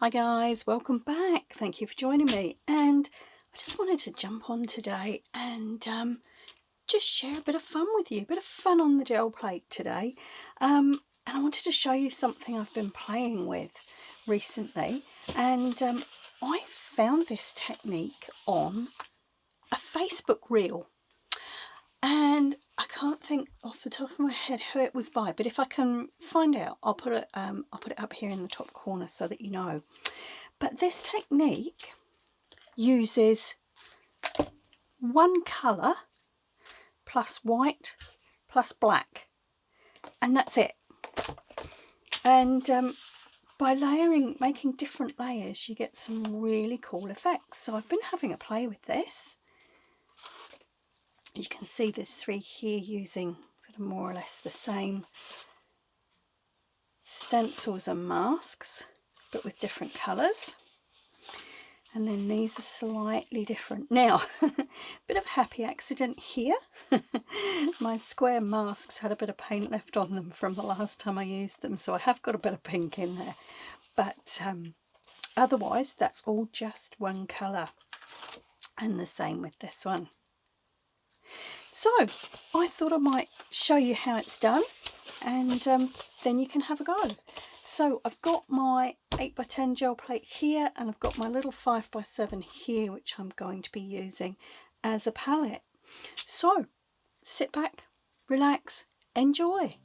Hi guys, welcome back. Thank you for joining me. And I just wanted to jump on today and just share a bit of fun with you, a bit of fun on the gel plate today. And I wanted to show you something I've been playing with recently. And I found this technique on a Facebook reel. And I can't think off the top of my head who it was by, but if I can find out, I'll put it up here in the top corner so that you know. But this technique uses one colour plus white plus black, and that's it. And by making different layers, you get some really cool effects. So I've been having a play with this. You can see there's 3 here using sort of more or less the same stencils and masks, but with different colours. And then these are slightly different. Now, bit of happy accident here. My square masks had a bit of paint left on them from the last time I used them, so I have got a bit of pink in there. But otherwise, that's all just one colour. And the same with this one. So I thought I might show you how it's done, and then you can have a go. So I've got my 8x10 gel plate here, and I've got my little 5x7 here, which I'm going to be using as a palette. So sit back, relax, enjoy.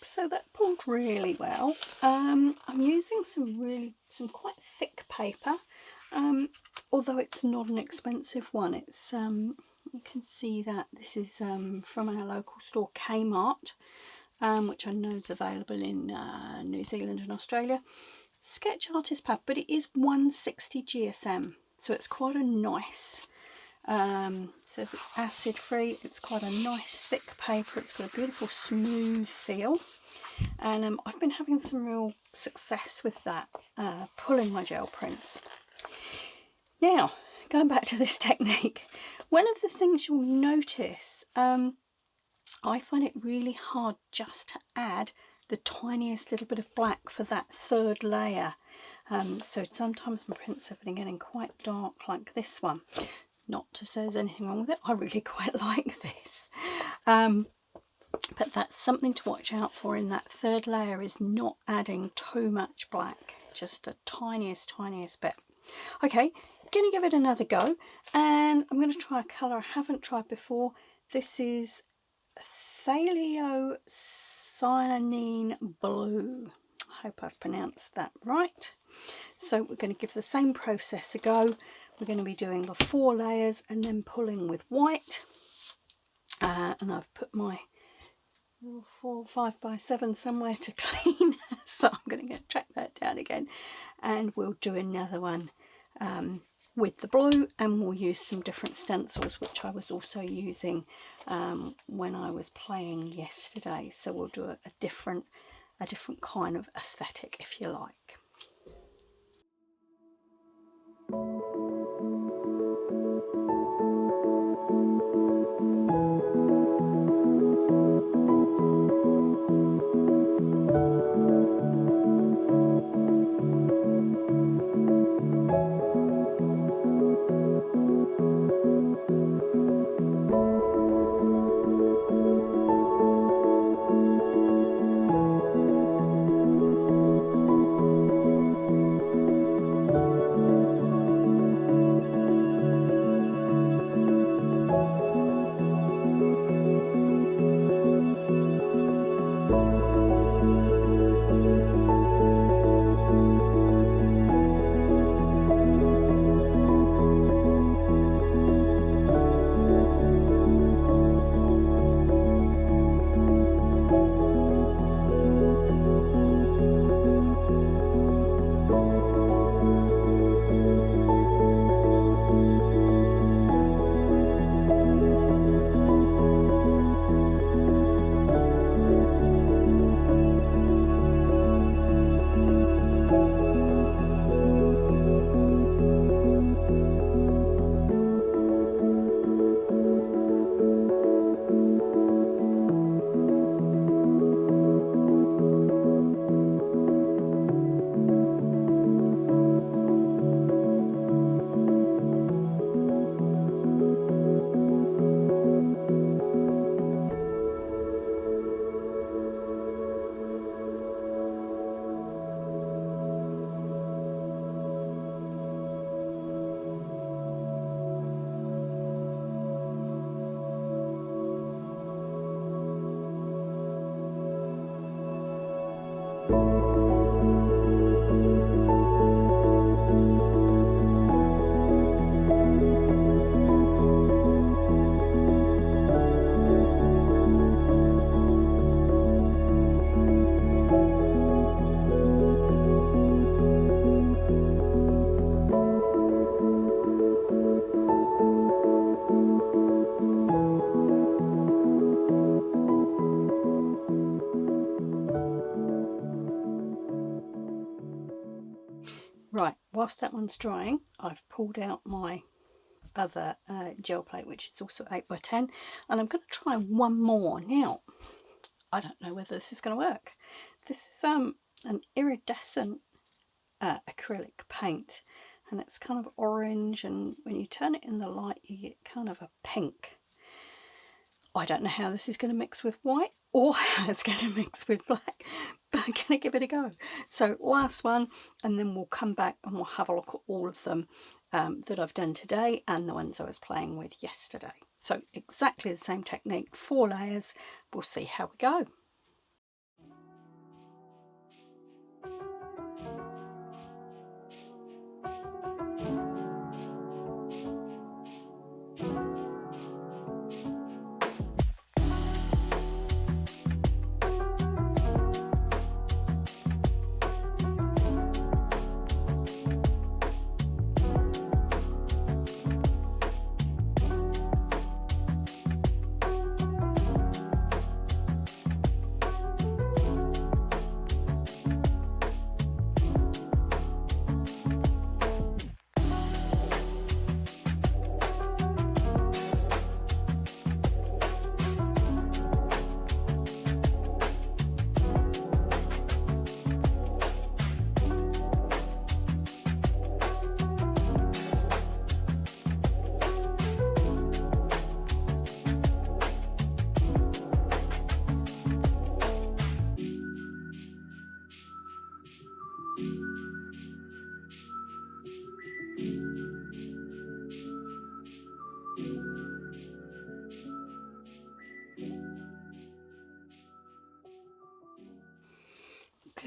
So that pulled really well. I'm using some quite thick paper, although it's not an expensive one. It's you can see that this is from our local store Kmart, which I know is available in New Zealand and Australia. Sketch Artist pad, but it is 160 GSM, so it's quite a nice. Says it's acid free. It's quite a nice thick paper. It's got a beautiful smooth feel, and I've been having some real success with that, pulling my gel prints. Now, going back to this technique, one of the things you'll notice, I find it really hard just to add the tiniest little bit of black for that third layer. So sometimes my prints are getting quite dark like this one. Not to say there's anything wrong with it, I really quite like this. But that's something to watch out for in that third layer, is not adding too much black, just the tiniest bit. Okay, gonna give it another go, and I'm going to try a colour I haven't tried before. This is Cyanine Blue. I hope I've pronounced that right. So we're going to give the same process a go. We're going to be doing the 4 layers and then pulling with white. And I've put my 5x7 somewhere to clean, so I'm going to track that down again, and we'll do another one with the blue, and we'll use some different stencils which I was also using when I was playing yesterday. So we'll do a different kind of aesthetic, if you like. Right, whilst that one's drying, I've pulled out my other gel plate, which is also 8x10, and I'm going to try one more. Now, I don't know whether this is going to work. This is an iridescent acrylic paint, and it's kind of orange, and when you turn it in the light you get kind of a pink. I don't know how this is going to mix with white or how it's going to mix with black, but I'm going to give it a go. So last one, and then we'll come back and we'll have a look at all of them that I've done today and the ones I was playing with yesterday. So exactly the same technique, 4 layers. We'll see how we go.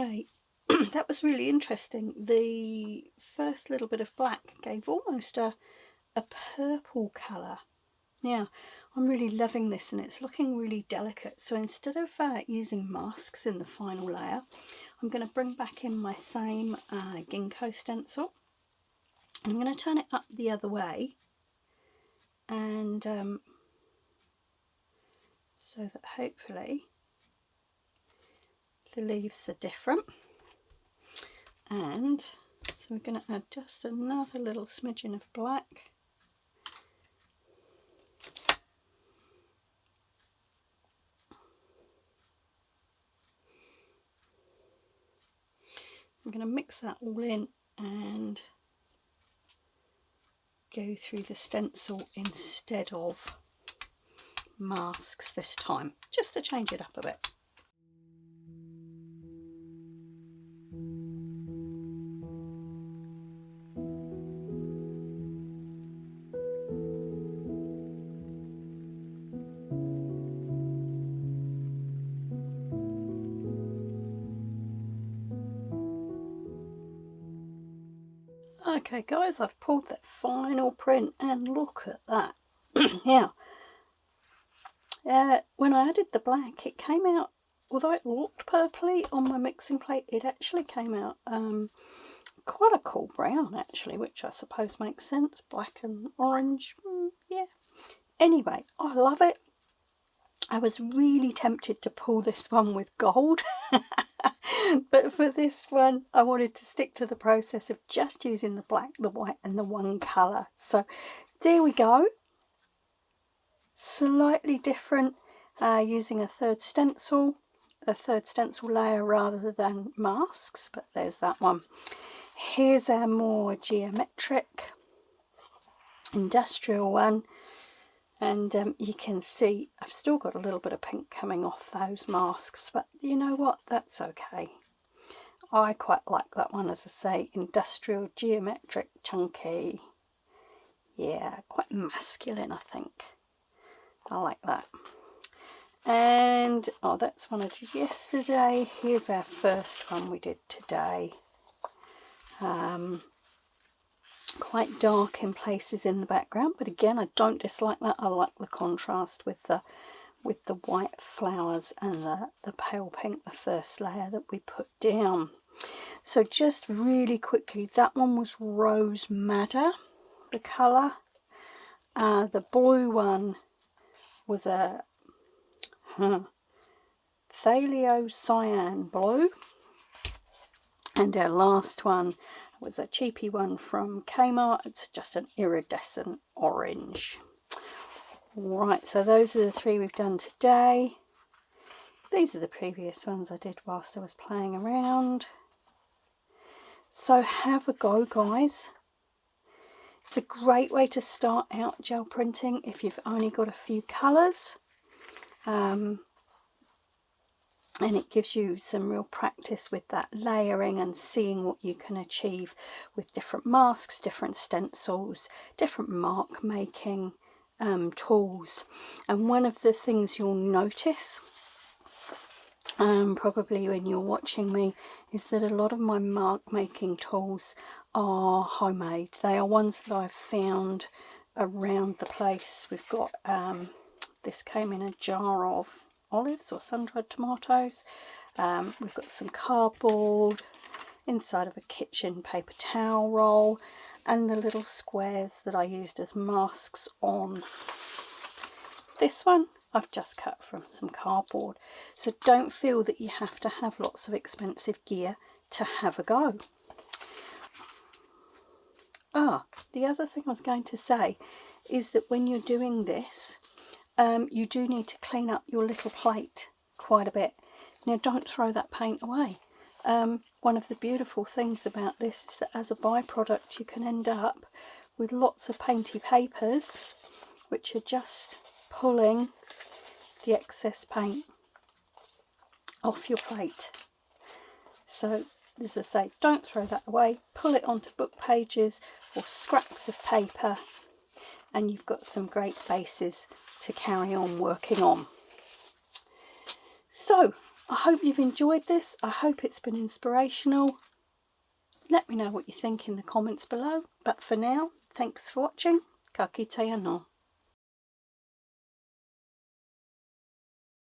Okay, that was really interesting. The first little bit of black gave almost a purple colour. Now, I'm really loving this and it's looking really delicate. So instead of using masks in the final layer, I'm going to bring back in my same ginkgo stencil. And I'm going to turn it up the other way, and so that hopefully the leaves are different. And so we're going to add just another little smidgen of black. I'm going to mix that all in and go through the stencil instead of masks this time, just to change it up a bit. Okay guys, I've pulled that final print and look at that. Now, when I added the black, it came out, although it looked purpley on my mixing plate, it actually came out quite a cool brown actually, which I suppose makes sense. Black and orange, yeah. Anyway, I love it. I was really tempted to pull this one with gold, but for this one I wanted to stick to the process of just using the black, the white and the one colour. So there we go. Slightly different, using a third stencil layer rather than masks, but there's that one. Here's our more geometric industrial one, and you can see I've still got a little bit of pink coming off those masks, but you know what, that's okay. I quite like that one, as I say, industrial, geometric, chunky, yeah, quite masculine I think. I like that. And oh, that's one I did yesterday. Here's our first one we did today. Quite dark in places in the background, but again I don't dislike that. I like the contrast with the white flowers and the pale pink, the first layer that we put down. So just really quickly, that one was Rose Madder, the colour. The blue one was a Thalio Cyan Blue, and our last one was a cheapy one from Kmart. It's just an iridescent orange. Right, so those are the three we've done today. These are the previous ones I did whilst I was playing around. So have a go guys. It's a great way to start out gel printing if you've only got a few colours. And it gives you some real practice with that layering and seeing what you can achieve with different masks, different stencils, different mark making tools. And one of the things you'll notice probably when you're watching me is that a lot of my mark making tools are homemade. They are ones that I've found around the place. We've got this came in a jar of olives or sun-dried tomatoes. We've got some cardboard inside of a kitchen paper towel roll, and the little squares that I used as masks on this one I've just cut from some cardboard. So don't feel that you have to have lots of expensive gear to have a go. The other thing I was going to say is that when you're doing this, you do need to clean up your little plate quite a bit. Now don't throw that paint away. One of the beautiful things about this is that as a byproduct you can end up with lots of painty papers which are just pulling the excess paint off your plate. So as I say, don't throw that away, pull it onto book pages or scraps of paper, and you've got some great bases to carry on working on. So I hope you've enjoyed this. I hope it's been inspirational. Let me know what you think in the comments below. But for now, thanks for watching. Ka kite anō.